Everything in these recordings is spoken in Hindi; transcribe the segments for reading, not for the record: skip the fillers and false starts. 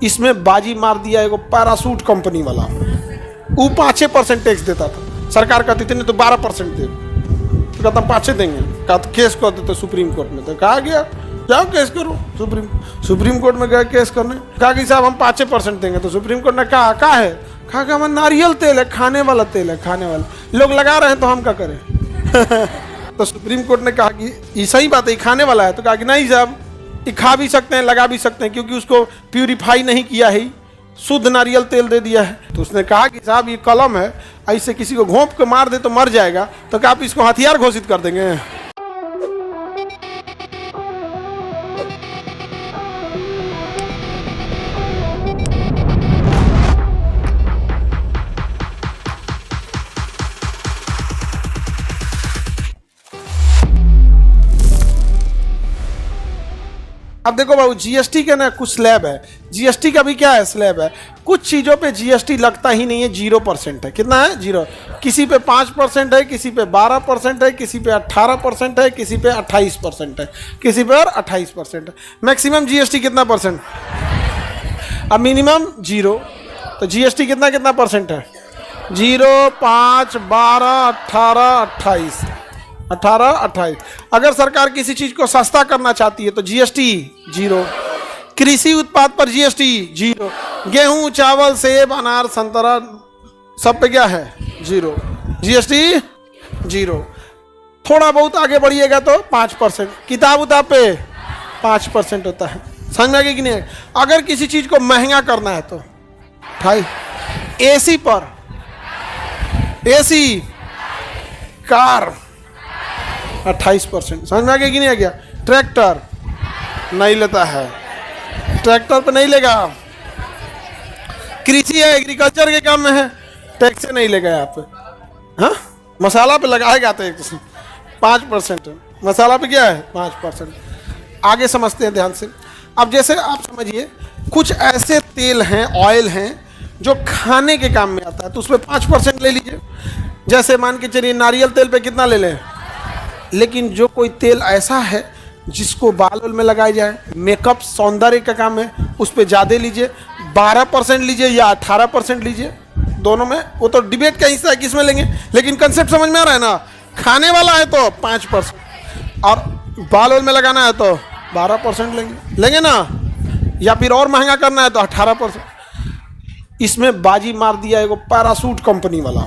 इसमें बाजी मार दिया एगो पैरासूट कंपनी वाला। वो 5% टैक्स देता था, सरकार कहती थी नहीं तो 12% दे, तो कहता 5 देंगे, कहा तो केस कर देते सुप्रीम कोर्ट में। तो कहा गया जाओ केस करो, सुप्रीम कोर्ट में गए केस करने, कहा कि साहब हम 5% देंगे। तो सुप्रीम कोर्ट ने कहा क्या है, कहा कि हमारा नारियल तेल है, खाने वाला तेल है, खाने वाला लोग लगा रहे हैं तो हम क्या करें। तो सुप्रीम कोर्ट ने कहा कि ये सही बात है, खाने वाला है। तो कहा कि नहीं साहब, ये खा भी सकते हैं, लगा भी सकते हैं, क्योंकि उसको प्यूरिफाई नहीं किया है, शुद्ध नारियल तेल दे दिया है। तो उसने कहा कि साहब ये कलम है, ऐसे किसी को घोंप के मार दे तो मर जाएगा, तो क्या आप इसको हथियार घोषित कर देंगे। अब देखो बाबू, जीएसटी के ना कुछ स्लैब है, जीएसटी का भी क्या है स्लैब है। कुछ चीज़ों पे जीएसटी लगता ही नहीं है, 0% है। कितना है? 0। किसी पे 5% है, किसी पे 12% है, किसी पे 18% है, किसी पे 28% है, किसी पे और 28% है। मैक्सिमम जीएसटी कितना परसेंट? अब मिनिमम 0। तो जीएसटी कितना कितना परसेंट है? 0, 5, 12, 18, 28, 18, 28। अगर सरकार किसी चीज को सस्ता करना चाहती है तो जीएसटी 0। कृषि उत्पाद पर जीएसटी 0। गेहूं, चावल, सेब, अनार, संतरा सब पे क्या है? 0 जीएसटी 0। थोड़ा बहुत आगे बढ़िएगा तो 5%। किताब उताब पे 5% होता है। समझ में आ गई कि नहीं? अगर किसी चीज को महंगा करना है तो एसी पर, एसी, कार 28%। समझ में आ गया कि नहीं आ गया? ट्रैक्टर नहीं लेता है, ट्रैक्टर पे नहीं लेगा। कृषि है, एग्रीकल्चर के काम में है, टैक्स से नहीं लेगा यहाँ पे। हाँ, मसाला पे लगाएगा तो 5%। मसाला पे क्या है? 5%। आगे समझते हैं ध्यान से। अब जैसे आप समझिए, कुछ ऐसे तेल हैं, ऑयल हैं जो खाने के काम में आता है, तो उस पर 5% ले लीजिए। जैसे मान के चलिए नारियल तेल पे कितना ले लें। लेकिन जो कोई तेल ऐसा है जिसको बाल में लगाया जाए, मेकअप सौंदर्य का काम है, उस पर ज़्यादा लीजिए, 12% लीजिए या 18% लीजिए, दोनों में। वो तो डिबेट का हिस्सा है किस में लेंगे, लेकिन कंसेप्ट समझ में आ रहा है ना। खाने वाला है तो 5% और बाल में लगाना है तो 12% लेंगे ना, या फिर और महंगा करना है तो 18%। इसमें बाजी मार दिया एगो पैरासूट कंपनी वाला।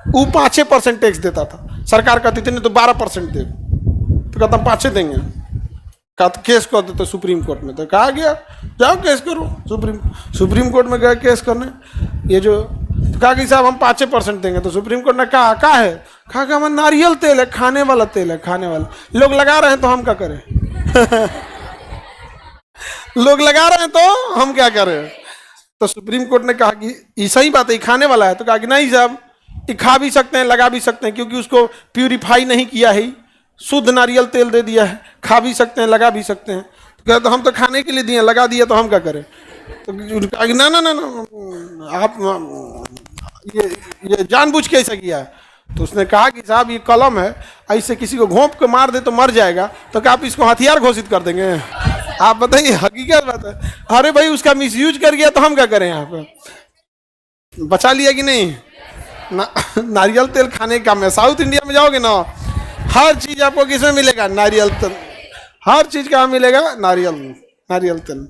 वो 5% टैक्स देता था, सरकार कहती थी नहीं तो 12% दे, तो कहता 5 देंगे, कहा तो केस कर देते सुप्रीम कोर्ट में। तो कहा गया जाओ केस करो, सुप्रीम कोर्ट में गए केस करने। ये जो तो कहा कि साहब हम 5% देंगे। तो सुप्रीम कोर्ट ने कहा क्या है, कहा कि हमारा नारियल तेल है, खाने वाला तेल है, खाने वाला लोग लगा रहे हैं तो हम क्या करें। लोग लगा रहे हैं तो हम क्या करें। तो सुप्रीम कोर्ट ने कहा कि ये सही बात है, खाने वाला है। तो कहा कि नहीं साहब, ये खा भी सकते हैं, लगा भी सकते हैं, क्योंकि उसको प्यूरिफाई नहीं किया है, शुद्ध नारियल तेल दे दिया है, खा भी सकते हैं, लगा भी सकते हैं। तो कहते तो हम तो खाने के लिए दिए, लगा दिया तो हम क्या करें। तो कहा कि ना ना ना ना, आप ये जानबूझ के ऐसा किया है। तो उसने कहा कि साहब ये कलम है, ऐसे किसी को घोंप के मार दे तो मर जाएगा, तो क्या आप इसको हथियार घोषित कर देंगे। आप बताइए, हकीकत बात है। अरे भाई, उसका मिसयूज कर गया तो हम क्या करें। यहाँ पे बचा लिया कि नहीं। नारियल तेल खाने का में, साउथ इंडिया में जाओगे ना, हर चीज आपको किसमें मिलेगा? नारियल तेल। हर चीज का मिलेगा नारियल तेल।